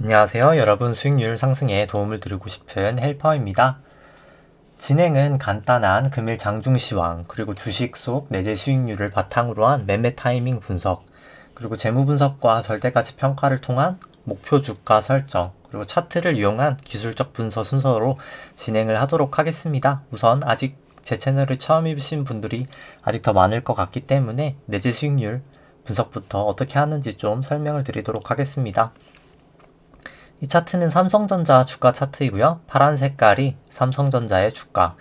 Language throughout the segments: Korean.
안녕하세요. 여러분 수익률 상승에 도움을 드리고 싶은 헬퍼입니다. 진행은 간단한 금일 장중시황, 그리고 주식 속 내재 수익률을 바탕으로 한 매매 타이밍 분석, 그리고 재무 분석과 절대가치 평가를 통한 목표 주가 설정, 그리고 차트를 이용한 기술적 분석 순서로 진행을 하도록 하겠습니다. 우선 아직 제 채널을 처음 입으신 분들이 아직 더 많을 것 같기 때문에 내재 수익률 분석부터 어떻게 하는지 좀 설명을 드리도록 하겠습니다. 이 차트는 삼성전자 주가 차트이고요. 파란 색깔이 삼성전자의 주가,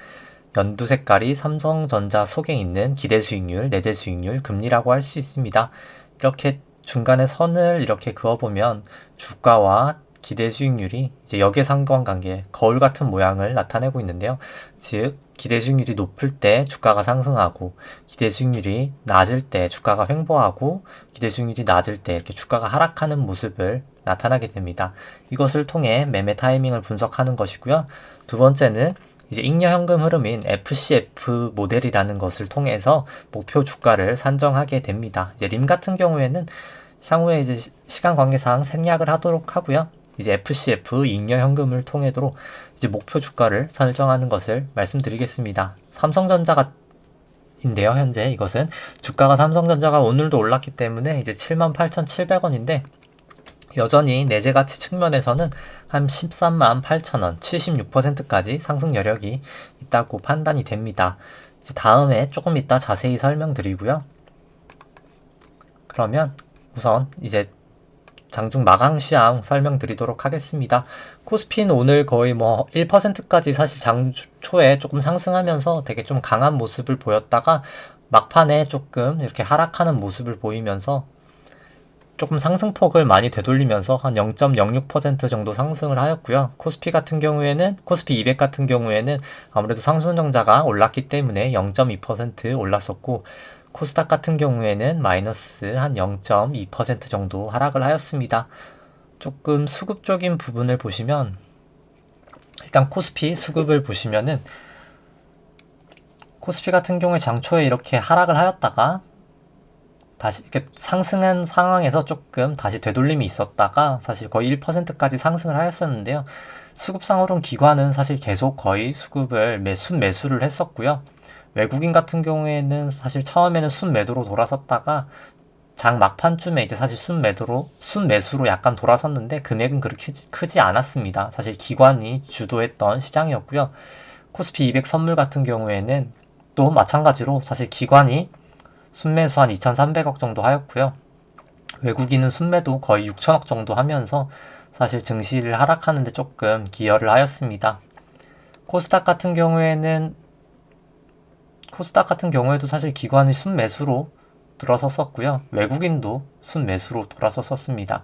연두 색깔이 삼성전자 속에 있는 기대 수익률, 내재 수익률, 금리라고 할 수 있습니다. 이렇게 중간에 선을 이렇게 그어보면 주가와 기대 수익률이 이제 역의 상관관계, 거울 같은 모양을 나타내고 있는데요. 즉, 기대 수익률이 높을 때 주가가 상승하고, 기대 수익률이 낮을 때 주가가 횡보하고, 기대 수익률이 낮을 때 이렇게 주가가 하락하는 모습을 나타나게 됩니다. 이것을 통해 매매 타이밍을 분석하는 것이고요. 두 번째는 이제 잉여 현금 흐름인 FCF 모델이라는 것을 통해서 목표 주가를 산정하게 됩니다. 이제 림 같은 경우에는 향후에 이제 시간 관계상 생략을 하도록 하고요. 이제 FCF 잉여 현금을 통해도 이제 목표 주가를 설정하는 것을 말씀드리겠습니다. 삼성전자가 인데요, 현재 이것은 주가가 삼성전자가 오늘도 올랐기 때문에 이제 78,700원인데 여전히 내재 가치 측면에서는 한 13만 8천원, 76%까지 상승 여력이 있다고 판단이 됩니다. 이제 다음에 조금 이따 자세히 설명드리고요. 그러면 우선 이제 장중 마감 시황 설명드리도록 하겠습니다. 코스피는 오늘 거의 1%까지 사실 장 초에 조금 상승하면서 되게 좀 강한 모습을 보였다가 막판에 조금 이렇게 하락하는 모습을 보이면서 조금 상승폭을 많이 되돌리면서 한 0.06% 정도 상승을 하였고요. 코스피 200 같은 경우에는 아무래도 상승전자가 올랐기 때문에 0.2% 올랐었고, 코스닥 같은 경우에는 마이너스 한 0.2% 정도 하락을 하였습니다. 조금 수급적인 부분을 보시면, 일단 코스피 수급을 보시면은, 코스피 같은 경우에 장초에 이렇게 하락을 하였다가 다시 이렇게 상승한 상황에서 조금 다시 되돌림이 있었다가 사실 거의 1%까지 상승을 하였었는데요. 수급상으로는 기관은 사실 계속 거의 수급을 순매수를 했었고요. 외국인 같은 경우에는 사실 처음에는 순매도로 돌아섰다가 장 막판쯤에 이제 사실 순매수로 약간 돌아섰는데 금액은 그렇게 크지 않았습니다. 사실 기관이 주도했던 시장이었고요. 코스피 200 선물 같은 경우에는 또 마찬가지로 사실 기관이 순매수 한 2,300억 정도 하였고요. 외국인은 순매도 거의 6천억 정도 하면서 사실 증시를 하락하는데 조금 기여를 하였습니다. 코스닥 같은 경우에도 사실 기관이 순매수로 들어섰었고요. 외국인도 순매수로 돌아섰었습니다.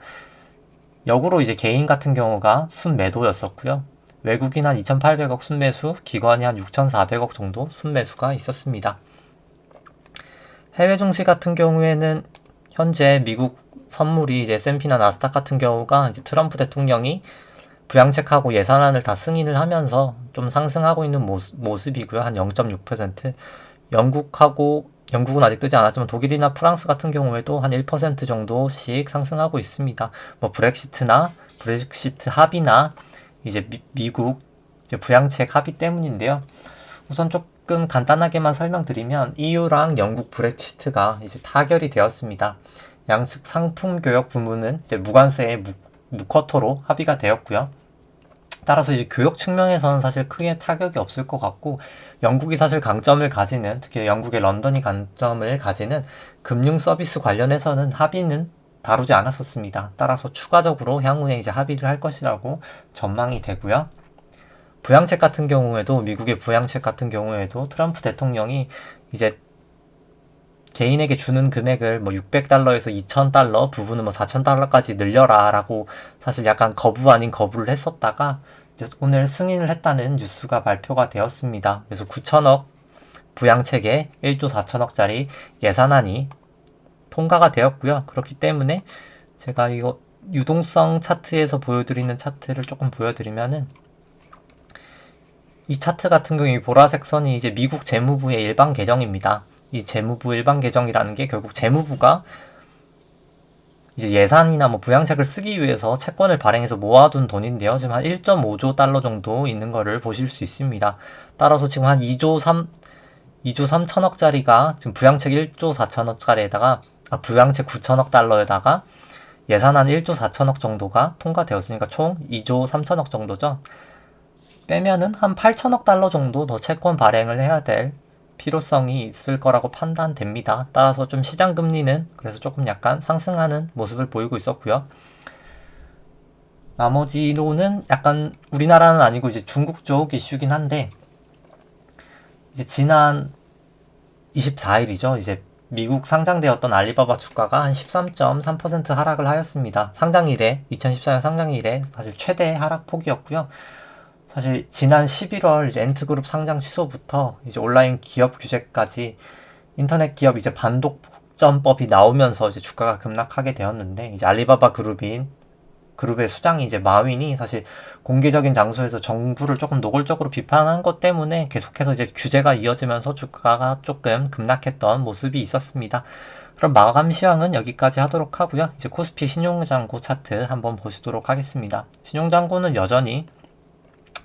역으로 이제 개인 같은 경우가 순매도였었고요. 외국인 한 2,800억 순매수, 기관이 한 6,400억 정도 순매수가 있었습니다. 해외 증시 같은 경우에는 현재 미국 선물이 이제 S&P나 나스닥 같은 경우가 이제 트럼프 대통령이 부양책하고 예산안을 다 승인을 하면서 좀 상승하고 있는 모습이고요. 한 0.6%. 영국은 아직 뜨지 않았지만 독일이나 프랑스 같은 경우에도 한 1% 정도씩 상승하고 있습니다. 브렉시트 합의나 이제 미국 이제 부양책 합의 때문인데요. 우선 조금 간단하게만 설명드리면 EU랑 영국 브렉시트가 이제 타결이 되었습니다. 양측 상품 교역 부문은 이제 무관세의 무쿼터로 합의가 되었고요. 따라서 이제 교역 측면에서는 사실 크게 타격이 없을 것 같고, 영국이 사실 강점을 가지는, 특히 영국의 런던이 강점을 가지는 금융 서비스 관련해서는 합의는 다루지 않았었습니다. 따라서 추가적으로 향후에 이제 합의를 할 것이라고 전망이 되고요. 부양책 같은 경우에도, 미국의 부양책 같은 경우에도 트럼프 대통령이 이제 개인에게 주는 금액을 600달러에서 2000달러, 부분은 4000달러까지 늘려라 라고 사실 약간 거부 아닌 거부를 했었다가 이제 오늘 승인을 했다는 뉴스가 발표가 되었습니다. 그래서 9천억 부양책에 1조 4천억짜리 예산안이 통과가 되었고요. 그렇기 때문에 제가 이거 유동성 차트에서 보여드리는 차트를 조금 보여드리면은, 이 차트 같은 경우 이 보라색 선이 이제 미국 재무부의 일반 계정입니다. 이 재무부 일반 계정이라는 게 결국 재무부가 이제 예산이나 뭐 부양책을 쓰기 위해서 채권을 발행해서 모아둔 돈인데요. 지금 한 1.5조 달러 정도 있는 거를 보실 수 있습니다. 따라서 지금 한 2조 3천억짜리가 지금 부양책 1조 4천억짜리에다가 부양책 9천억 달러에다가 예산안 1조 4천억 정도가 통과되었으니까 총 2조 3천억 정도죠. 빼면은 한 8천억 달러 정도 더 채권 발행을 해야 될 필요성이 있을 거라고 판단됩니다. 따라서 좀 시장 금리는 그래서 조금 약간 상승하는 모습을 보이고 있었고요. 나머지로는 약간 우리나라는 아니고 이제 중국 쪽 이슈긴 한데, 이제 지난 24일이죠. 이제 미국 상장되었던 알리바바 주가가 한 13.3% 하락을 하였습니다. 상장 이래 2014년 상장 이래 사실 최대 하락폭이었고요. 사실 지난 11월 이제 엔트그룹 상장 취소부터 이제 온라인 기업 규제까지 인터넷 기업 이제 반독점법이 나오면서 이제 주가가 급락하게 되었는데, 이제 알리바바 그룹의 수장이 이제 마윈이 사실 공개적인 장소에서 정부를 조금 노골적으로 비판한 것 때문에 계속해서 이제 규제가 이어지면서 주가가 조금 급락했던 모습이 있었습니다. 그럼 마감 시황은 여기까지 하도록 하고요. 이제 코스피 신용장고 차트 한번 보시도록 하겠습니다. 신용장고는 여전히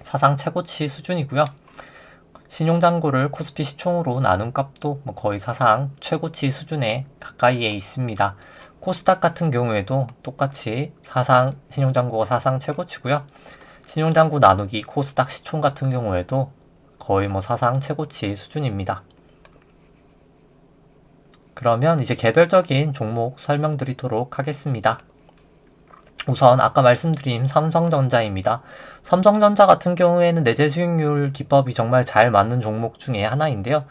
사상 최고치 수준이고요. 신용장고를 코스피 시총으로 나눈 값도 뭐 거의 사상 최고치 수준에 가까이에 있습니다. 코스닥 같은 경우에도 똑같이 신용장고가 사상 최고치고요. 신용장고 나누기 코스닥 시총 같은 경우에도 거의 뭐 사상 최고치 수준입니다. 그러면 이제 개별적인 종목 설명드리도록 하겠습니다. 우선 아까 말씀드린 삼성전자입니다. 삼성전자 같은 경우에는 내재 수익률 기법이 정말 잘 맞는 종목 중에 하나인데요.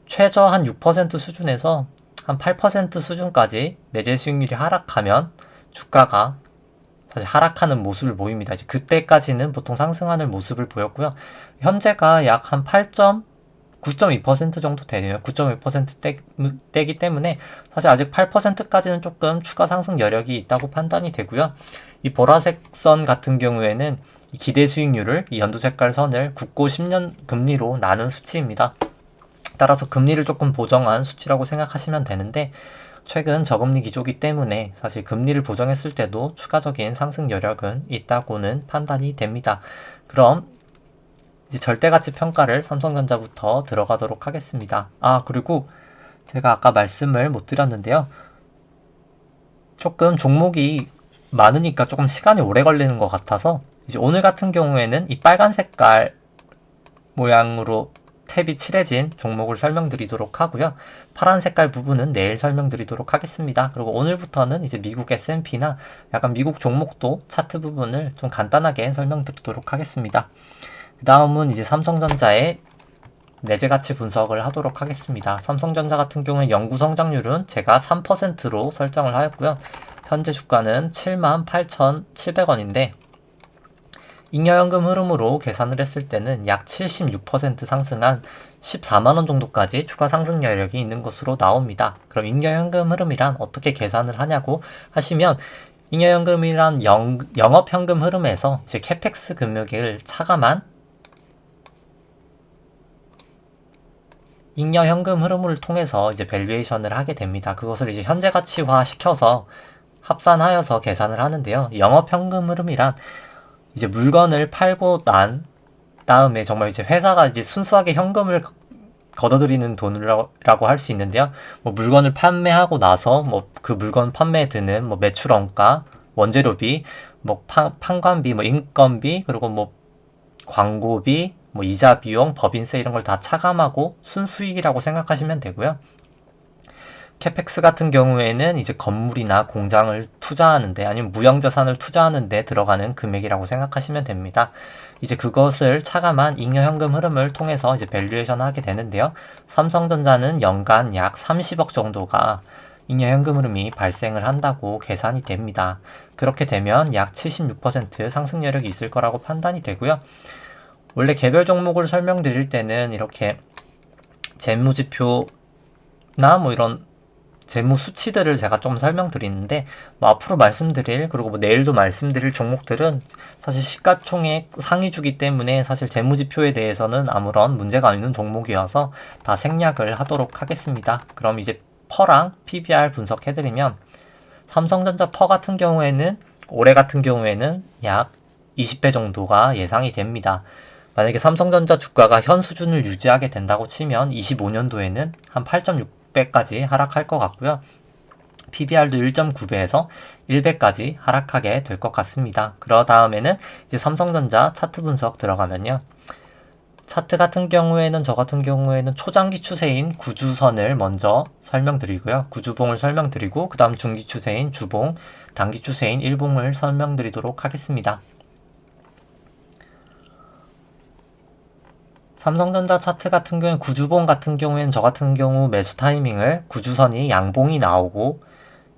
최저 한 6% 수준에서 한 8% 수준까지 내재 수익률이 하락하면 주가가 사실 하락하는 모습을 보입니다. 이제 그때까지는 보통 상승하는 모습을 보였고요. 현재가 약 한 9.2% 정도 되네요. 9.2%대이기 때문에 사실 아직 8%까지는 조금 추가 상승 여력이 있다고 판단이 되고요. 이 보라색 선 같은 경우에는 이 기대 수익률을 이 연두 색깔 선을 국고 10년 금리로 나눈 수치입니다. 따라서 금리를 조금 보정한 수치라고 생각하시면 되는데, 최근 저금리 기조기 때문에 사실 금리를 보정했을 때도 추가적인 상승 여력은 있다고는 판단이 됩니다. 그럼 이제 절대가치 평가를 삼성전자부터 들어가도록 하겠습니다. 그리고 제가 아까 말씀을 못 드렸는데요. 조금 종목이 많으니까 조금 시간이 오래 걸리는 것 같아서 이제 오늘 같은 경우에는 이 빨간 색깔 모양으로 탭이 칠해진 종목을 설명드리도록 하고요. 파란 색깔 부분은 내일 설명드리도록 하겠습니다. 그리고 오늘부터는 이제 미국 S&P나 약간 미국 종목도 차트 부분을 좀 간단하게 설명드리도록 하겠습니다. 그 다음은 이제 삼성전자의 내재 가치 분석을 하도록 하겠습니다. 삼성전자 같은 경우는 연구 성장률은 제가 3%로 설정을 하였고요. 현재 주가는 78,700원인데 잉여연금 흐름으로 계산을 했을 때는 약 76% 상승한 14만원 정도까지 추가 상승 여력이 있는 것으로 나옵니다. 그럼 잉여연금 흐름이란 어떻게 계산을 하냐고 하시면, 잉여연금이란 영업현금 흐름에서 이제 캐펙스 금액을 차감한 잉여현금 흐름을 통해서 이제 밸류에이션을 하게 됩니다. 그것을 이제 현재 가치화 시켜서 합산하여서 계산을 하는데요. 영업현금 흐름이란 이제 물건을 팔고 난 다음에 정말 이제 회사가 이제 순수하게 현금을 걷어들이는 돈이라고 할 수 있는데요. 뭐 물건을 판매하고 나서 뭐 그 물건 판매에 드는 뭐 매출 원가, 원재료비, 뭐 판관비, 뭐 인건비, 그리고 뭐 광고비, 뭐 이자 비용, 법인세 이런 걸 다 차감하고 순수익이라고 생각하시면 되고요. 캐펙스 같은 경우에는 이제 건물이나 공장을 투자하는데 아니면 무형자산을 투자하는데 들어가는 금액이라고 생각하시면 됩니다. 이제 그것을 차감한 잉여현금 흐름을 통해서 이제 밸류에이션을 하게 되는데요. 삼성전자는 연간 약 30억 정도가 잉여현금 흐름이 발생을 한다고 계산이 됩니다. 그렇게 되면 약 76% 상승 여력이 있을 거라고 판단이 되고요. 원래 개별 종목을 설명드릴 때는 이렇게 재무지표나 뭐 이런 재무 수치들을 제가 좀 설명드리는데, 뭐 앞으로 말씀드릴, 그리고 뭐 내일도 말씀드릴 종목들은 사실 시가총액 상위주기 때문에 사실 재무지표에 대해서는 아무런 문제가 없는 종목이어서 다 생략을 하도록 하겠습니다. 그럼 이제 퍼랑 PBR 분석해드리면, 삼성전자 퍼 같은 경우에는 올해 같은 경우에는 약 20배 정도가 예상이 됩니다. 만약에 삼성전자 주가가 현 수준을 유지하게 된다고 치면 25년도에는 한 8.6배까지 하락할 것 같고요. PBR도 1.9배에서 1배까지 하락하게 될 것 같습니다. 그러 다음에는 이제 삼성전자 차트 분석 들어가면요. 차트 같은 경우에는 저 같은 경우에는 초장기 추세인 구주선을 먼저 설명드리고요. 구주봉을 설명드리고 그 다음 중기 추세인 주봉, 단기 추세인 일봉을 설명드리도록 하겠습니다. 삼성전자 차트 같은 경우에 구주봉 같은 경우에는 저 같은 경우 매수 타이밍을 구주선이 양봉이 나오고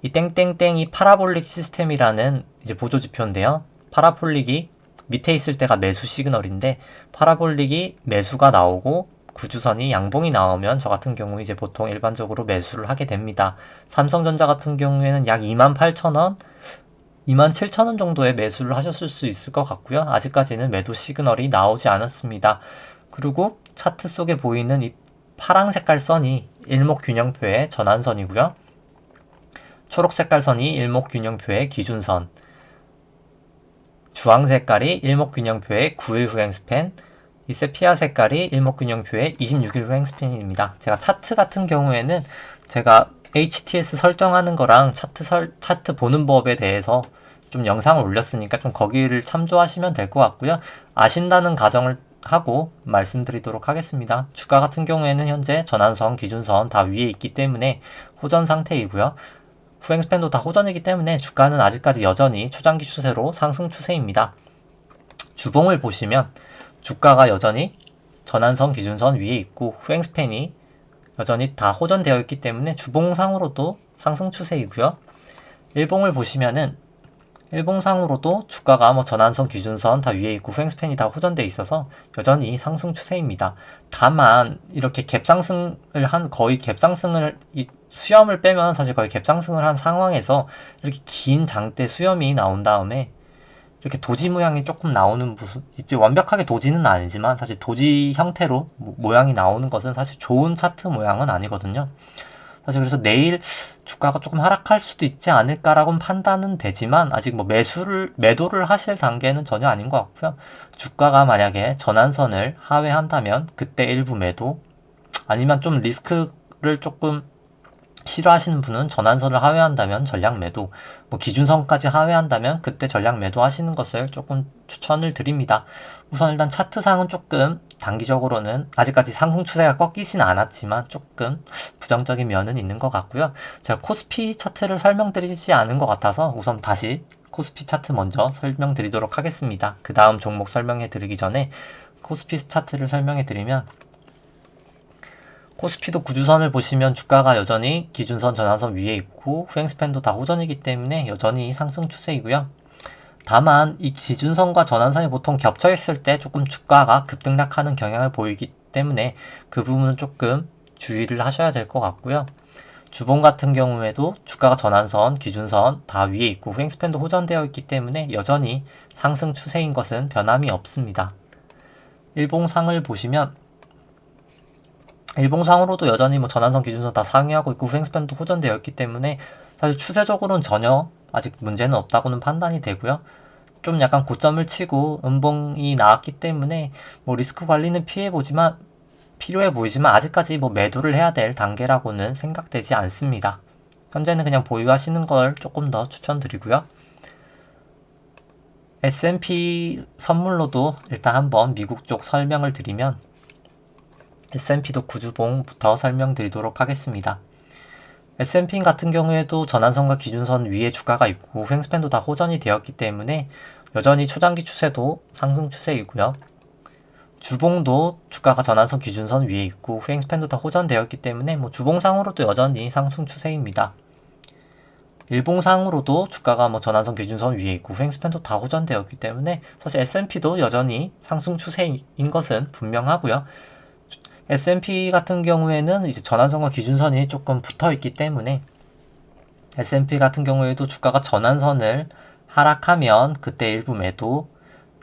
이 땡땡땡이 파라볼릭 시스템이라는 이제 보조 지표인데요. 파라볼릭이 밑에 있을 때가 매수 시그널인데 파라볼릭이 매수가 나오고 구주선이 양봉이 나오면 저 같은 경우 이제 보통 일반적으로 매수를 하게 됩니다. 삼성전자 같은 경우에는 약 28,000원, 27,000원 정도의 매수를 하셨을 수 있을 것 같고요. 아직까지는 매도 시그널이 나오지 않았습니다. 그리고 차트 속에 보이는 이 파랑 색깔 선이 일목균형표의 전환선이고요. 초록 색깔 선이 일목균형표의 기준선, 주황 색깔이 일목균형표의 9일 후행 스팬, 이 세피아 색깔이 일목균형표의 26일 후행 스팬입니다. 제가 차트 같은 경우에는 제가 HTS 설정하는 거랑 차트 보는 법에 대해서 좀 영상을 올렸으니까 좀 거기를 참조하시면 될 것 같고요. 아신다는 가정을 하고 말씀드리도록 하겠습니다. 주가 같은 경우에는 현재 전환선, 기준선 다 위에 있기 때문에 호전 상태이고요. 후행 스팬도 다 호전이기 때문에 주가는 아직까지 여전히 초장기 추세로 상승 추세입니다. 주봉을 보시면 주가가 여전히 전환선, 기준선 위에 있고 후행 스팬이 여전히 다 호전되어 있기 때문에 주봉상으로도 상승 추세이고요. 일봉을 보시면은 일봉상으로도 주가가 전환선, 기준선 다 위에 있고 후행 스팬이 다 호전되어 있어서 여전히 상승 추세입니다. 다만 이렇게 갭상승을 한 거의 갭상승을 수렴을 빼면 사실 거의 갭상승을 한 상황에서 이렇게 긴 장대 수렴이 나온 다음에 이렇게 도지 모양이 조금 나오는 이제 완벽하게 도지는 아니지만 사실 도지 형태로 모양이 나오는 것은 사실 좋은 차트 모양은 아니거든요. 사실 그래서 내일 주가가 조금 하락할 수도 있지 않을까라고는 판단은 되지만 아직 매도를 하실 단계는 전혀 아닌 것 같고요. 주가가 만약에 전환선을 하회한다면 그때 일부 매도, 아니면 좀 리스크를 조금 싫어하시는 분은 전환선을 하회한다면 전량 매도, 기준선까지 하회한다면 그때 전량 매도 하시는 것을 조금 추천을 드립니다. 우선 일단 차트상은 조금 단기적으로는 아직까지 상승 추세가 꺾이진 않았지만 조금 부정적인 면은 있는 것 같고요. 제가 코스피 차트를 설명드리지 않은 것 같아서 우선 다시 코스피 차트 먼저 설명드리도록 하겠습니다. 그 다음 종목 설명해 드리기 전에 코스피 차트를 설명해 드리면, 코스피도 구주선을 보시면 주가가 여전히 기준선, 전환선 위에 있고 후행 스팬도 다 호전이기 때문에 여전히 상승 추세이고요. 다만 이 기준선과 전환선이 보통 겹쳐 있을 때 조금 주가가 급등락하는 경향을 보이기 때문에 그 부분은 조금 주의를 하셔야 될 것 같고요. 주봉 같은 경우에도 주가가 전환선, 기준선 다 위에 있고 후행 스팬도 호전되어 있기 때문에 여전히 상승 추세인 것은 변함이 없습니다. 일봉상을 보시면 일봉상으로도 여전히 전환선, 기준선 다 상회하고 있고 후행 스팬도 호전되어 있기 때문에 사실 추세적으로는 전혀 아직 문제는 없다고는 판단이 되고요. 좀 약간 고점을 치고 음봉이 나왔기 때문에 리스크 관리는 필요해 보이지만 아직까지 매도를 해야 될 단계라고는 생각되지 않습니다. 현재는 그냥 보유하시는 걸 조금 더 추천드리고요. S&P 선물로도 일단 한번 미국 쪽 설명을 드리면, S&P도 구주봉부터 설명드리도록 하겠습니다. S&P 같은 경우에도 전환선과 기준선 위에 주가가 있고 후행 스팬도 다 호전이 되었기 때문에 여전히 초장기 추세도 상승 추세이고요. 주봉도 주가가 전환선, 기준선 위에 있고 후행 스팬도 다 호전되었기 때문에 주봉상으로도 여전히 상승 추세입니다. 일봉상으로도 주가가 전환선, 기준선 위에 있고 후행 스팬도 다 호전되었기 때문에 사실 S&P도 여전히 상승 추세인 것은 분명하고요. S&P 같은 경우에는 이제 전환선과 기준선이 조금 붙어 있기 때문에 S&P 같은 경우에도 주가가 전환선을 하락하면 그때 일부 매도,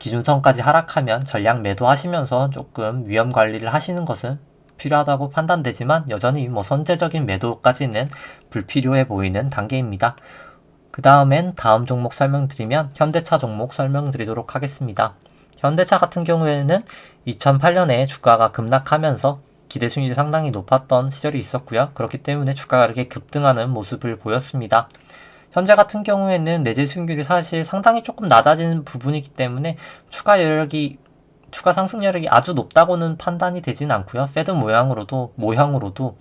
기준선까지 하락하면 전량 매도 하시면서 조금 위험 관리를 하시는 것은 필요하다고 판단되지만 여전히 선제적인 매도까지는 불필요해 보이는 단계입니다. 그 다음엔 다음 종목 설명드리면 현대차 종목 설명드리도록 하겠습니다. 현대차 같은 경우에는 2008년에 주가가 급락하면서 기대 수익률이 상당히 높았던 시절이 있었고요. 그렇기 때문에 주가가 이렇게 급등하는 모습을 보였습니다. 현재 같은 경우에는 내재 수익률이 사실 상당히 조금 낮아지는 부분이기 때문에 추가 상승 여력이 아주 높다고는 판단이 되진 않고요. 페드 모형으로도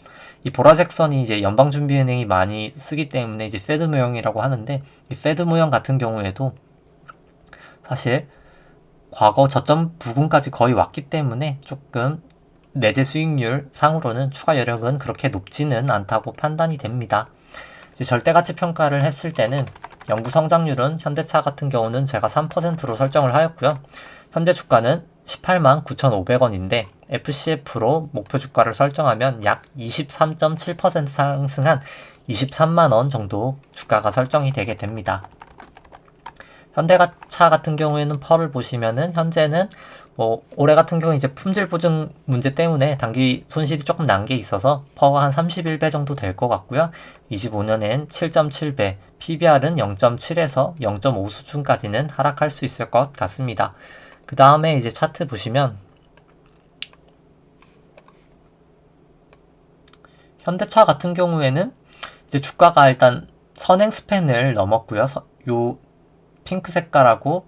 이 보라색 선이 이제 연방준비은행이 많이 쓰기 때문에 이제 페드 모형이라고 하는데, 이 페드 모형 같은 경우에도 사실 과거 저점 부근까지 거의 왔기 때문에 조금 내재 수익률 상으로는 추가 여력은 그렇게 높지는 않다고 판단이 됩니다. 절대가치 평가를 했을 때는 연구 성장률은 현대차 같은 경우는 제가 3%로 설정을 하였고요. 현재 주가는 18만 9,500원인데 FCF로 목표 주가를 설정하면 약 23.7% 상승한 23만원 정도 주가가 설정이 되게 됩니다. 현대차 같은 경우에는 펄을 보시면은 현재는 올해 같은 경우 이제 품질 보증 문제 때문에 단기 손실이 조금 난 게 있어서 퍼가 한 31배 정도 될 것 같고요. 25년엔 7.7배, PBR은 0.7에서 0.5 수준까지는 하락할 수 있을 것 같습니다. 그 다음에 이제 차트 보시면 현대차 같은 경우에는 이제 주가가 일단 선행 스팬을 넘었고요. 요 핑크 색깔하고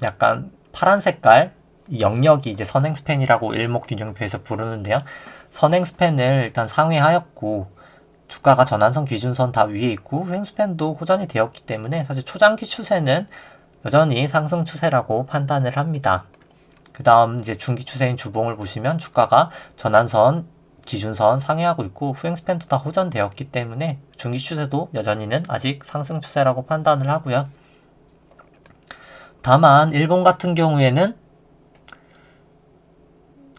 약간 파란 색깔 영역이 이제 선행 스팬이라고 일목균형표에서 부르는데요. 선행 스팬을 일단 상회하였고 주가가 전환선 기준선 다 위에 있고 후행 스팬도 호전이 되었기 때문에 사실 초장기 추세는 여전히 상승 추세라고 판단을 합니다. 그 다음 이제 중기 추세인 주봉을 보시면 주가가 전환선 기준선 상회하고 있고 후행 스팬도 다 호전되었기 때문에 중기 추세도 여전히는 아직 상승 추세라고 판단을 하고요. 다만 일본 같은 경우에는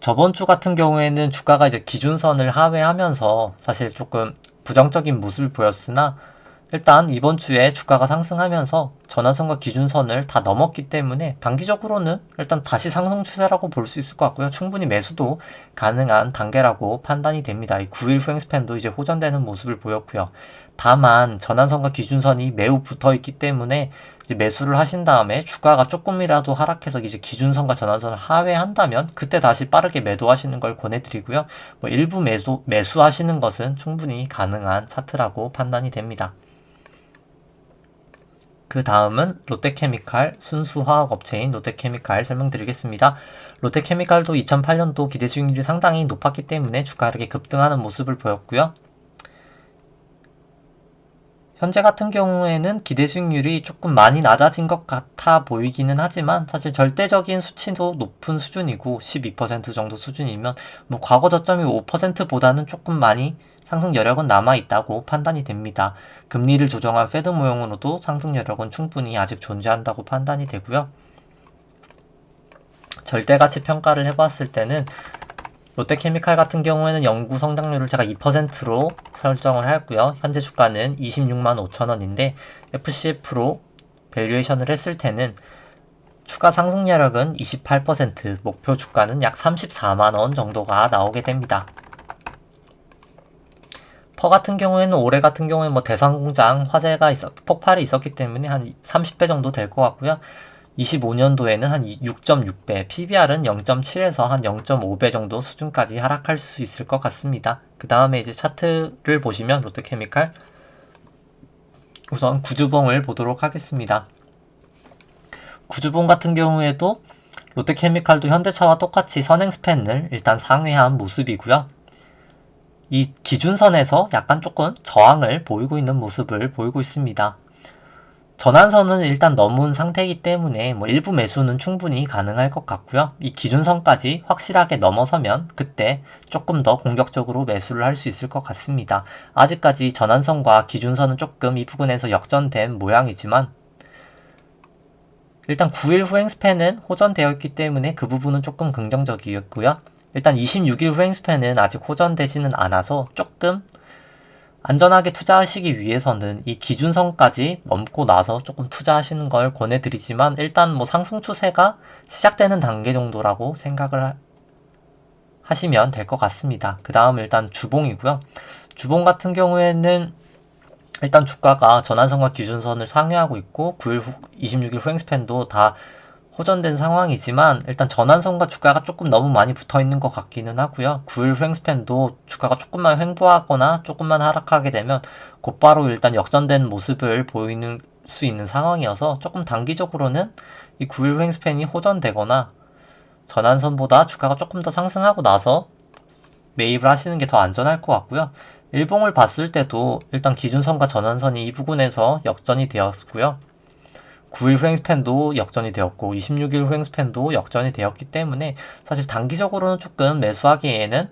저번 주 같은 경우에는 주가가 이제 기준선을 하회하면서 사실 조금 부정적인 모습을 보였으나 일단 이번 주에 주가가 상승하면서 전환선과 기준선을 다 넘었기 때문에 단기적으로는 일단 다시 상승 추세라고 볼 수 있을 것 같고요. 충분히 매수도 가능한 단계라고 판단이 됩니다. 이 9일 후행 스팬도 이제 호전되는 모습을 보였고요. 다만 전환선과 기준선이 매우 붙어 있기 때문에 이제 매수를 하신 다음에 주가가 조금이라도 하락해서 이제 기준선과 전환선을 하회한다면 그때 다시 빠르게 매도하시는 걸 권해드리고요. 일부 매수하시는 것은 충분히 가능한 차트라고 판단이 됩니다. 그 다음은 롯데케미칼 순수화학업체인 롯데케미칼 설명드리겠습니다. 롯데케미칼도 2008년도 기대 수익률이 상당히 높았기 때문에 주가가 이렇게 급등하는 모습을 보였고요. 현재 같은 경우에는 기대 수익률이 조금 많이 낮아진 것 같아 보이기는 하지만 사실 절대적인 수치도 높은 수준이고 12% 정도 수준이면 과거 저점이 5%보다는 조금 많이 상승 여력은 남아있다고 판단이 됩니다. 금리를 조정한 페드 모형으로도 상승 여력은 충분히 아직 존재한다고 판단이 되고요. 절대가치 평가를 해봤을 때는 롯데케미칼 같은 경우에는 연구 성장률을 제가 2%로 설정을 하였고요. 현재 주가는 26만 5천원인데 FCF로 밸류에이션을 했을 때는 추가 상승 여력은 28%, 목표 주가는 약 34만원 정도가 나오게 됩니다. 퍼 같은 경우에는 올해 같은 경우에 대상공장 화재가 폭발이 있었기 때문에 한 30배 정도 될 것 같고요. 25년도에는 한 6.6배, PBR은 0.7에서 한 0.5배 정도 수준까지 하락할 수 있을 것 같습니다. 그 다음에 이제 차트를 보시면 롯데케미칼 우선 구주봉을 보도록 하겠습니다. 구주봉 같은 경우에도 롯데케미칼도 현대차와 똑같이 선행 스팬을 일단 상회한 모습이고요. 이 기준선에서 약간 조금 저항을 보이고 있는 모습을 보이고 있습니다. 전환선은 일단 넘은 상태이기 때문에 일부 매수는 충분히 가능할 것 같고요. 이 기준선까지 확실하게 넘어서면 그때 조금 더 공격적으로 매수를 할 수 있을 것 같습니다. 아직까지 전환선과 기준선은 조금 이 부분에서 역전된 모양이지만 일단 9일 후행 스팬은 호전되어 있기 때문에 그 부분은 조금 긍정적이었고요. 일단 26일 후행 스팬은 아직 호전되지는 않아서 조금 안전하게 투자하시기 위해서는 이 기준선까지 넘고 나서 조금 투자하시는 걸 권해드리지만 일단 상승 추세가 시작되는 단계 정도라고 생각을 하시면 될 것 같습니다. 그 다음 일단 주봉이고요. 주봉 같은 경우에는 일단 주가가 전환선과 기준선을 상회하고 있고 9일 후, 26일 후행 스팬도 다 호전된 상황이지만 일단 전환선과 주가가 조금 너무 많이 붙어 있는 것 같기는 하고요. 9일 후행 스팬도 주가가 조금만 횡보하거나 조금만 하락하게 되면 곧바로 일단 역전된 모습을 보이는 수 있는 상황이어서 조금 단기적으로는 이 9일 후행 스팬이 호전되거나 전환선보다 주가가 조금 더 상승하고 나서 매입을 하시는 게 더 안전할 것 같고요. 일봉을 봤을 때도 일단 기준선과 전환선이 이 부분에서 역전이 되었고요. 9일 후행 스팬도 역전이 되었고 26일 후행 스팬도 역전이 되었기 때문에 사실 단기적으로는 조금 매수하기에는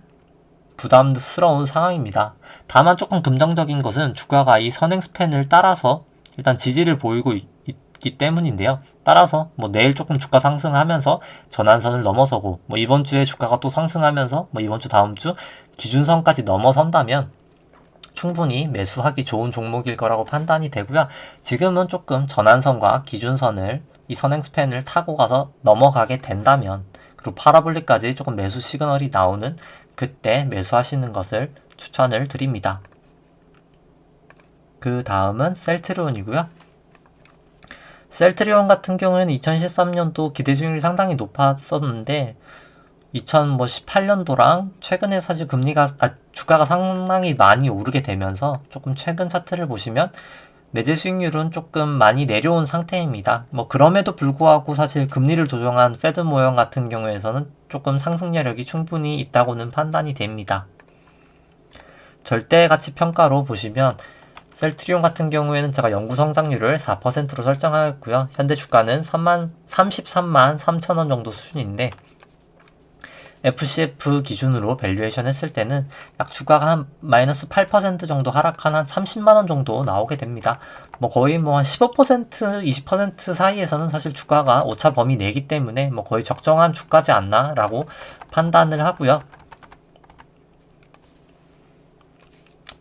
부담스러운 상황입니다. 다만 조금 긍정적인 것은 주가가 이 선행 스팬을 따라서 일단 지지를 보이고 있기 때문인데요. 따라서 뭐 내일 조금 주가 상승하면서 전환선을 넘어서고 뭐 이번 주에 주가가 또 상승하면서 뭐 이번 주 다음 주 기준선까지 넘어선다면 충분히 매수하기 좋은 종목일 거라고 판단이 되고요. 지금은 조금 전환선과 기준선을 이 선행 스팬을 타고 가서 넘어가게 된다면 그리고 파라볼릭까지 조금 매수 시그널이 나오는 그때 매수하시는 것을 추천을 드립니다. 그 다음은 셀트리온이고요. 셀트리온 같은 경우에는 2013년도 기대 수익률이 상당히 높았었는데 2018년도랑 최근에 사실 주가가 상당히 많이 오르게 되면서 조금 최근 차트를 보시면 내재 수익률은 조금 많이 내려온 상태입니다. 뭐 그럼에도 불구하고 사실 금리를 조정한 페드 모형 같은 경우에서는 조금 상승 여력이 충분히 있다고는 판단이 됩니다. 절대 가치 평가로 보시면 셀트리온 같은 경우에는 제가 연구 성장률을 4%로 설정하였고요. 현재 주가는 33만 3천원 정도 수준인데 FCF 기준으로 밸류에이션 했을 때는 약 주가가 한 마이너스 8% 정도 하락한 한 30만원 정도 나오게 됩니다. 뭐 거의 뭐 한 15%, 20% 사이에서는 사실 주가가 오차 범위 내기 때문에 뭐 거의 적정한 주가지 않나 라고 판단을 하고요.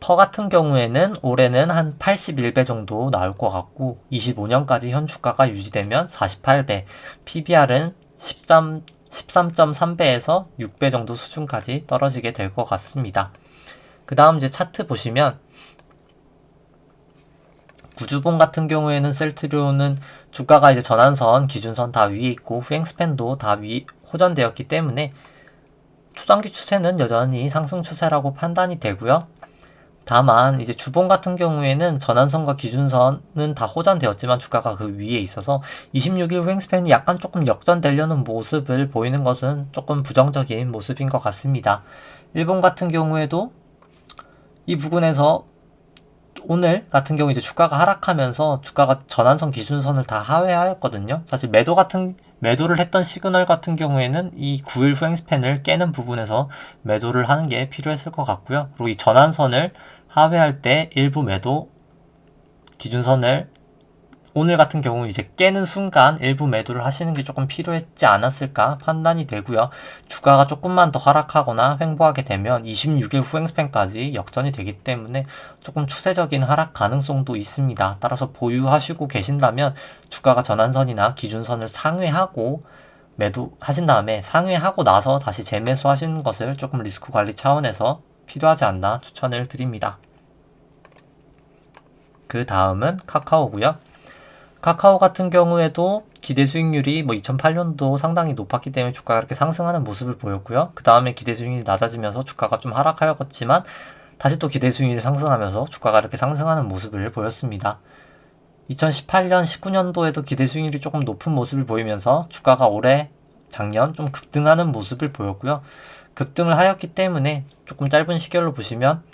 퍼 같은 경우에는 올해는 한 81배 정도 나올 것 같고 25년까지 현 주가가 유지되면 48배, PBR은 13.3배에서 6배 정도 수준까지 떨어지게 될 것 같습니다. 그 다음 이제 차트 보시면 구주봉 같은 경우에는 셀트리온은 주가가 이제 전환선, 기준선 다 위에 있고 후행 스팬도 다 호전되었기 때문에 초장기 추세는 여전히 상승 추세라고 판단이 되고요. 다만 이제 주봉 같은 경우에는 전환선과 기준선은 다 호전되었지만 주가가 그 위에 있어서 26일 후행 스팬이 약간 조금 역전되려는 모습을 보이는 것은 조금 부정적인 모습인 것 같습니다. 일본 같은 경우에도 이 부분에서 오늘 같은 경우 이제 주가가 하락하면서 주가가 전환선 기준선을 다 하회하였거든요. 사실 매도를 했던 시그널 같은 경우에는 이 9일 후행 스팬을 깨는 부분에서 매도를 하는 게 필요했을 것 같고요. 그리고 이 전환선을 하회할 때 일부 매도 기준선을 오늘 같은 경우 이제 깨는 순간 일부 매도를 하시는 게 조금 필요했지 않았을까 판단이 되고요. 주가가 조금만 더 하락하거나 횡보하게 되면 26일 후행 스팬까지 역전이 되기 때문에 조금 추세적인 하락 가능성도 있습니다. 따라서 보유하시고 계신다면 주가가 전환선이나 기준선을 상회하고 매도하신 다음에 상회하고 나서 다시 재매수하시는 것을 조금 리스크 관리 차원에서 필요하지 않나 추천을 드립니다. 그 다음은 카카오고요. 카카오 같은 경우에도 기대 수익률이 뭐 2008년도 상당히 높았기 때문에 주가가 이렇게 상승하는 모습을 보였고요. 그 다음에 기대 수익률이 낮아지면서 주가가 좀 하락하였지만 다시 또 기대 수익률이 상승하면서 주가가 이렇게 상승하는 모습을 보였습니다. 2018년, 19년도에도 기대 수익률이 조금 높은 모습을 보이면서 주가가 작년 좀 급등하는 모습을 보였고요. 급등을 하였기 때문에 조금 짧은 시결로 보시면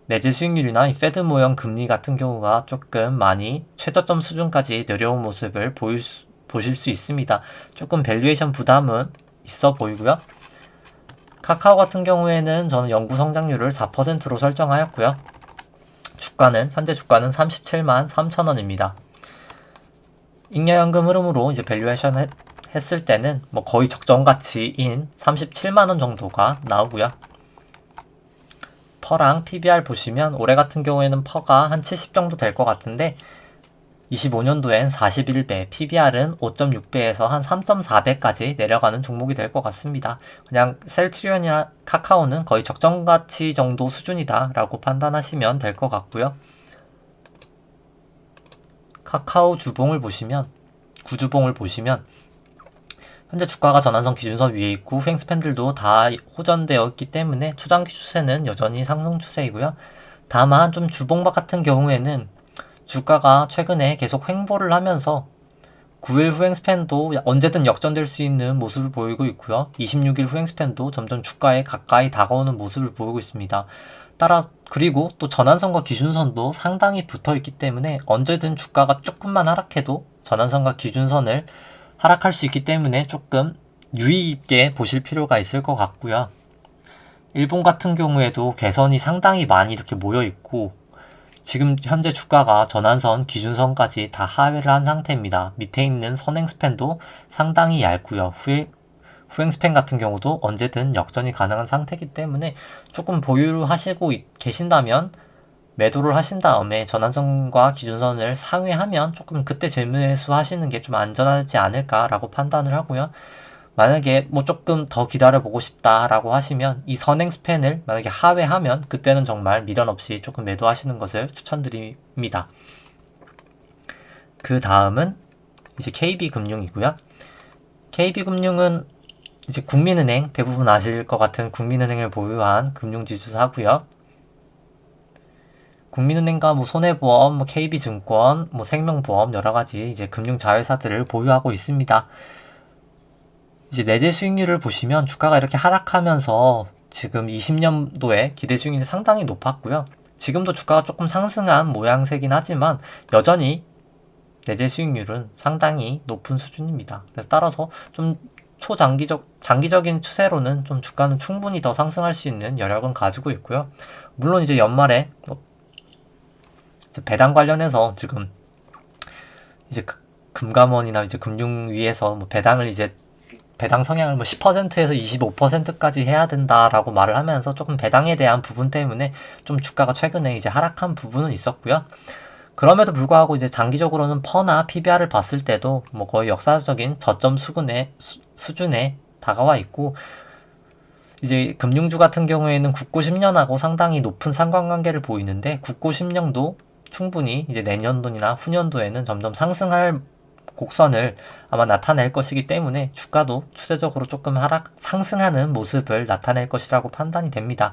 내재 수익률이나 이 페드 모형 금리 같은 경우가 조금 많이 최저점 수준까지 내려온 모습을 보실 수 있습니다. 조금 밸류에이션 부담은 있어 보이고요. 카카오 같은 경우에는 저는 연구 성장률을 4%로 설정하였고요. 현재 주가는 37만 3천원입니다. 잉여연금 흐름으로 이제 밸류에이션 했을 때는 뭐 거의 적정 가치인 37만원 정도가 나오고요. 퍼랑 PBR 보시면 올해 같은 경우에는 퍼가 한 70 정도 될 것 같은데 25년도엔 41배, PBR은 5.6배에서 한 3.4배까지 내려가는 종목이 될 것 같습니다. 그냥 셀트리온이나 카카오는 거의 적정가치 정도 수준이다 라고 판단하시면 될 것 같고요. 카카오 주봉을 보시면, 구주봉을 보시면 현재 주가가 전환선 기준선 위에 있고 후행 스팬들도 다 호전되어 있기 때문에 초장기 추세는 여전히 상승 추세이고요. 다만 좀 주봉박 같은 경우에는 주가가 최근에 계속 횡보를 하면서 9일 후행 스팬도 언제든 역전될 수 있는 모습을 보이고 있고요. 26일 후행 스팬도 점점 주가에 가까이 다가오는 모습을 보이고 있습니다. 그리고 또 전환선과 기준선도 상당히 붙어 있기 때문에 언제든 주가가 조금만 하락해도 전환선과 기준선을 하락할 수 있기 때문에 조금 유의 있게 보실 필요가 있을 것 같고요. 일본 같은 경우에도 개선이 상당히 많이 이렇게 모여 있고 지금 현재 주가가 전환선, 기준선까지 다 하회를 한 상태입니다. 밑에 있는 선행 스팬도 상당히 얇고요. 후행 스팬 같은 경우도 언제든 역전이 가능한 상태이기 때문에 조금 보유하시고 계신다면 매도를 하신 다음에 전환선과 기준선을 상회하면 조금 그때 재매수 하시는 게 좀 안전하지 않을까라고 판단을 하고요. 만약에 뭐 조금 더 기다려보고 싶다라고 하시면 이 선행 스팬을 만약에 하회하면 그때는 정말 미련 없이 조금 매도하시는 것을 추천드립니다. 그 다음은 이제 KB금융이고요. KB금융은 이제 국민은행, 대부분 아실 것 같은 국민은행을 보유한 금융지주사고요. 국민은행과 뭐 손해보험, 뭐 KB증권, 뭐 생명보험 여러 가지 이제 금융 자회사들을 보유하고 있습니다. 이제 내재 수익률을 보시면 주가가 이렇게 하락하면서 지금 20년도에 기대 수익률이 상당히 높았고요. 지금도 주가가 조금 상승한 모양새긴 하지만 여전히 내재 수익률은 상당히 높은 수준입니다. 그래서 따라서 좀 장기적인 추세로는 좀 주가는 충분히 더 상승할 수 있는 여력은 가지고 있고요. 물론 이제 연말에 배당 관련해서 지금 이제 금감원이나 이제 금융위에서 뭐 배당 성향을 뭐 10%에서 25%까지 해야 된다라고 말을 하면서 조금 배당에 대한 부분 때문에 좀 주가가 최근에 이제 하락한 부분은 있었고요. 그럼에도 불구하고 이제 장기적으로는 퍼나 PBR을 봤을 때도 뭐 거의 역사적인 저점 수준에 다가와 있고 이제 금융주 같은 경우에는 국고 10년하고 상당히 높은 상관관계를 보이는데 국고 10년도 충분히 이제 내년도나 후년도에는 점점 상승할 곡선을 아마 나타낼 것이기 때문에 주가도 추세적으로 조금 상승하는 모습을 나타낼 것이라고 판단이 됩니다.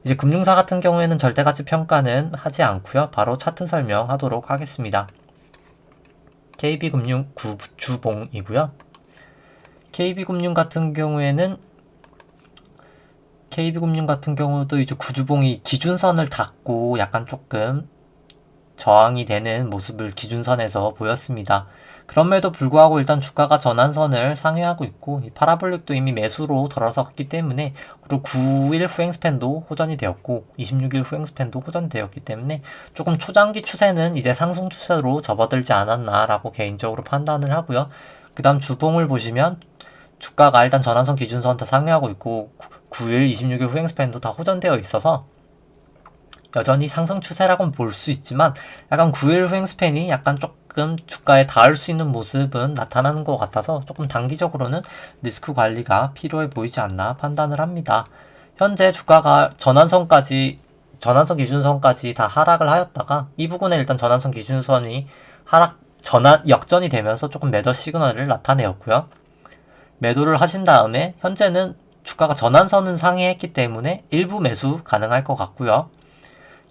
이제 금융사 같은 경우에는 절대가치 평가는 하지 않고요. 바로 차트 설명하도록 하겠습니다. KB금융 구주봉이고요. KB금융 같은 경우도 이제 구주봉이 기준선을 닫고 약간 조금 저항이 되는 모습을 기준선에서 보였습니다. 그럼에도 불구하고 일단 주가가 전환선을 상회하고 있고 이 파라볼릭도 이미 매수로 들어섰기 때문에 그리고 9일 후행 스팬도 호전이 되었고 26일 후행 스팬도 호전되었기 때문에 조금 초장기 추세는 이제 상승 추세로 접어들지 않았나라고 개인적으로 판단을 하고요. 그 다음 주봉을 보시면 주가가 일단 전환선 기준선 다 상회하고 있고 9일, 26일 후행 스팬도 다 호전되어 있어서 여전히 상승 추세라고는 볼 수 있지만 약간 9일 후행 스팬이 약간 조금 주가에 닿을 수 있는 모습은 나타나는 것 같아서 조금 단기적으로는 리스크 관리가 필요해 보이지 않나 판단을 합니다. 현재 주가가 전환선 기준선까지 다 하락을 하였다가 이 부분에 일단 전환선 기준선이 역전이 되면서 조금 매도 시그널을 나타내었고요. 매도를 하신 다음에 현재는 주가가 전환선은 상회했기 때문에 일부 매수 가능할 것 같고요.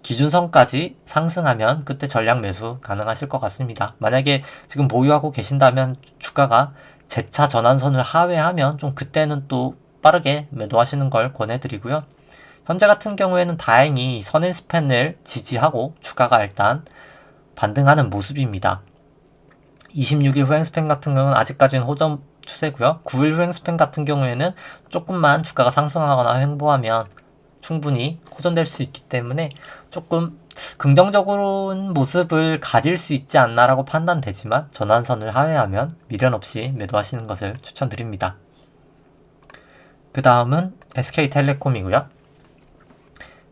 기준선까지 상승하면 그때 전량 매수 가능하실 것 같습니다. 만약에 지금 보유하고 계신다면 주가가 재차 전환선을 하회하면 좀 그때는 또 빠르게 매도하시는 걸 권해드리고요. 현재 같은 경우에는 다행히 선행 스팬을 지지하고 주가가 일단 반등하는 모습입니다. 26일 후행 스팬 같은 경우는 아직까지는 호전 추세고요. 9일 후행 스팬 같은 경우에는 조금만 주가가 상승하거나 횡보하면 충분히 호전될 수 있기 때문에 조금 긍정적인 모습을 가질 수 있지 않나라고 판단되지만 전환선을 하회하면 미련 없이 매도하시는 것을 추천드립니다. 그 다음은 SK텔레콤이고요.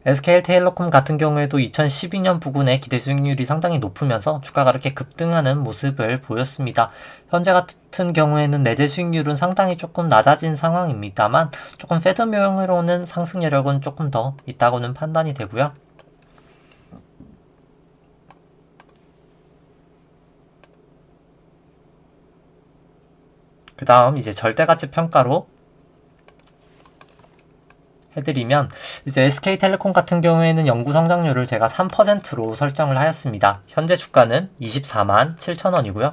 SK텔레콤 같은 경우에도 2012년 부근에 기대 수익률이 상당히 높으면서 주가가 이렇게 급등하는 모습을 보였습니다. 현재 같은 경우에는 내재 수익률은 상당히 조금 낮아진 상황입니다만 조금 패드명으로는 상승 여력은 조금 더 있다고는 판단이 되고요. 그 다음 이제 절대가치 평가로 해드리면 이제 SK텔레콤 같은 경우에는 연구 성장률을 제가 3%로 설정을 하였습니다. 현재 주가는 24만 7천원이고요.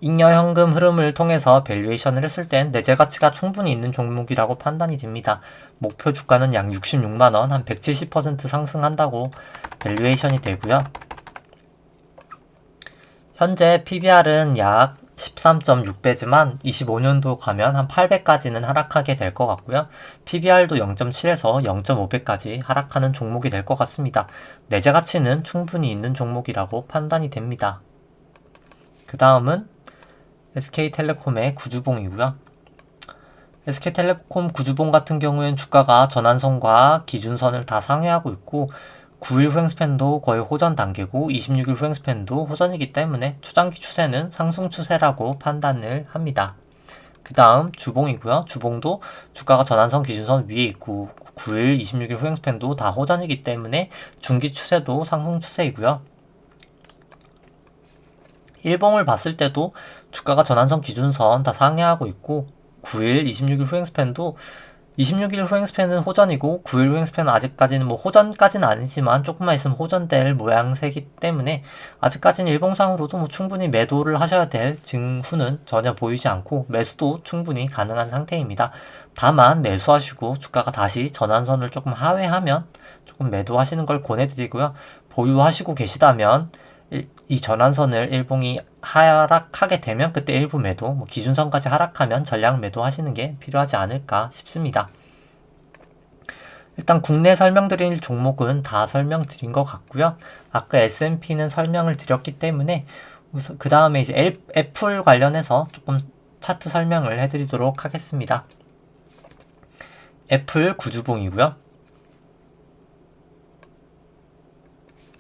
잉여 현금 흐름을 통해서 밸류에이션을 했을 땐 내재 가치가 충분히 있는 종목이라고 판단이 됩니다. 목표 주가는 약 66만원, 한 170% 상승한다고 밸류에이션이 되고요. 현재 PBR은 약 13.6배지만 25년도 가면 한 8배까지는 하락하게 될 것 같고요. PBR도 0.7에서 0.5배까지 하락하는 종목이 될 것 같습니다. 내재 가치는 충분히 있는 종목이라고 판단이 됩니다. 그 다음은 SK텔레콤의 구주봉이고요. SK텔레콤 구주봉 같은 경우에는 주가가 전환선과 기준선을 다 상회하고 있고 9일 후행스팬도 거의 호전 단계고 26일 후행스팬도 호전이기 때문에 초장기 추세는 상승 추세라고 판단을 합니다. 그 다음 주봉이고요. 주봉도 주가가 전환선 기준선 위에 있고 9일, 26일 후행스팬도 다 호전이기 때문에 중기 추세도 상승 추세이고요. 일봉을 봤을 때도 주가가 전환선 기준선 다 상회하고 있고 9일, 26일 후행스팬도 26일 후행스팬은 호전이고 9일 후행스팬은 아직까지는 뭐 호전까지는 아니지만 조금만 있으면 호전될 모양새이기 때문에 아직까지는 일봉상으로도 뭐 충분히 매도를 하셔야 될 징후는 전혀 보이지 않고 매수도 충분히 가능한 상태입니다. 다만 매수하시고 주가가 다시 전환선을 조금 하회하면 조금 매도하시는 걸 권해드리고요. 보유하시고 계시다면 이 전환선을 일봉이 하락하게 되면 그때 일부 매도, 뭐 기준선까지 하락하면 전량 매도 하시는 게 필요하지 않을까 싶습니다. 일단 국내 설명드릴 종목은 다 설명드린 것 같고요. 아까 S&P는 설명을 드렸기 때문에 그 다음에 이제 애플 관련해서 조금 차트 설명을 해드리도록 하겠습니다. 애플 구주봉이고요.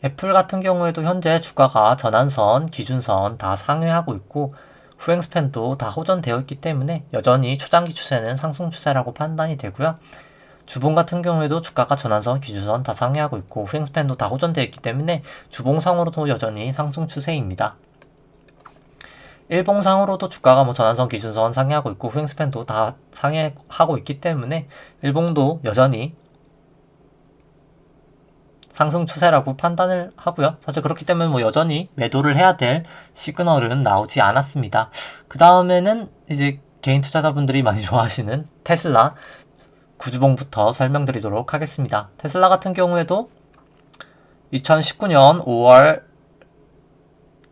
애플 같은 경우에도 현재 주가가 전환선, 기준선 다 상회하고 있고 후행스팬도 다 호전되어 있기 때문에 여전히 초장기 추세는 상승 추세라고 판단이 되고요. 주봉 같은 경우에도 주가가 전환선, 기준선 다 상회하고 있고 후행스팬도 다 호전되어 있기 때문에 주봉상으로도 여전히 상승 추세입니다. 일봉상으로도 주가가 뭐 전환선, 기준선 상회하고 있고 후행스팬도 다 상회하고 있기 때문에 일봉도 여전히 상승 추세라고 판단을 하고요. 사실 그렇기 때문에 뭐 여전히 매도를 해야 될 시그널은 나오지 않았습니다. 그 다음에는 이제 개인 투자자분들이 많이 좋아하시는 테슬라 구주봉부터 설명드리도록 하겠습니다. 테슬라 같은 경우에도 2019년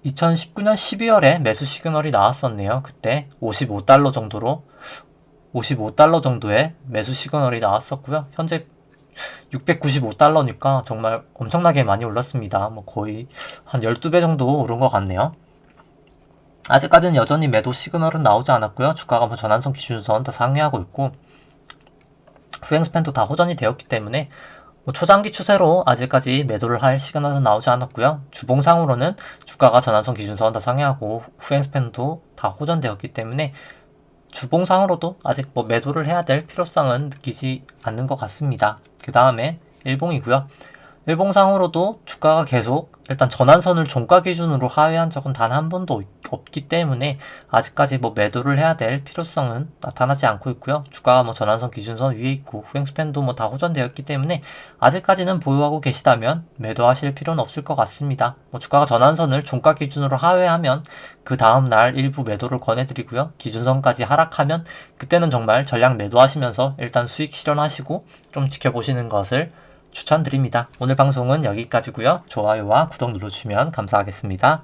12월에 매수 시그널이 나왔었네요. 그때 55달러 정도의 매수 시그널이 나왔었고요. 현재 695달러니까 정말 엄청나게 많이 올랐습니다. 뭐 거의 한 12배 정도 오른 것 같네요. 아직까지는 여전히 매도 시그널은 나오지 않았고요. 주가가 뭐 전환선 기준선 다 상회하고 있고 후행스팬도 다 호전이 되었기 때문에 뭐 초장기 추세로 아직까지 매도를 할 시그널은 나오지 않았고요. 주봉상으로는 주가가 전환선 기준선 다 상회하고 후행스팬도 다 호전되었기 때문에 주봉상으로도 아직 뭐 매도를 해야 될 필요성은 느끼지 않는 것 같습니다. 그 다음에 일봉이고요. 일봉상으로도 주가가 계속 일단 전환선을 종가 기준으로 하회한 적은 단 한 번도 없기 때문에 아직까지 뭐 매도를 해야 될 필요성은 나타나지 않고 있고요. 주가가 뭐 전환선 기준선 위에 있고 후행스팬도 뭐 다 호전되었기 때문에 아직까지는 보유하고 계시다면 매도하실 필요는 없을 것 같습니다. 뭐 주가가 전환선을 종가 기준으로 하회하면 그 다음날 일부 매도를 권해드리고요. 기준선까지 하락하면 그때는 정말 전량 매도하시면서 일단 수익 실현하시고 좀 지켜보시는 것을 추천드립니다. 오늘 방송은 여기까지고요. 좋아요와 구독 눌러주시면 감사하겠습니다.